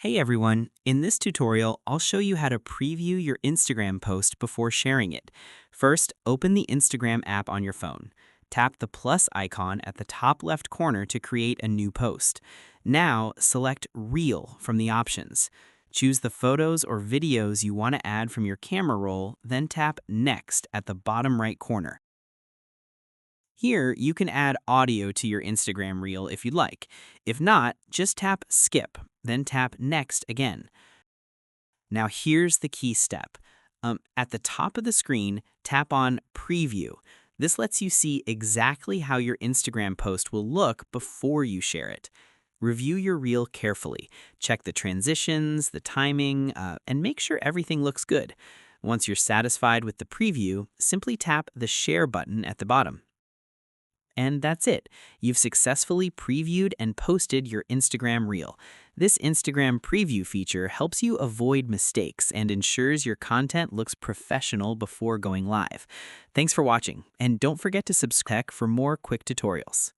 Hey everyone, in this tutorial, I'll show you how to preview your Instagram post before sharing it. First, open the Instagram app on your phone. Tap the plus icon at the top left corner to create a new post. Now, select Reel from the options. Choose the photos or videos you want to add from your camera roll, then tap Next at the bottom right corner. Here, you can add audio to your Instagram reel if you'd like. If not, just tap Skip, then tap Next again. Now here's the key step. At the top of the screen, tap on Preview. This lets you see exactly how your Instagram post will look before you share it. Review your reel carefully. Check the transitions, the timing, and make sure everything looks good. Once you're satisfied with the preview, simply tap the Share button at the bottom. And that's it. You've successfully previewed and posted your Instagram reel. This Instagram preview feature helps you avoid mistakes and ensures your content looks professional before going live. Thanks for watching, and don't forget to subscribe for more quick tutorials.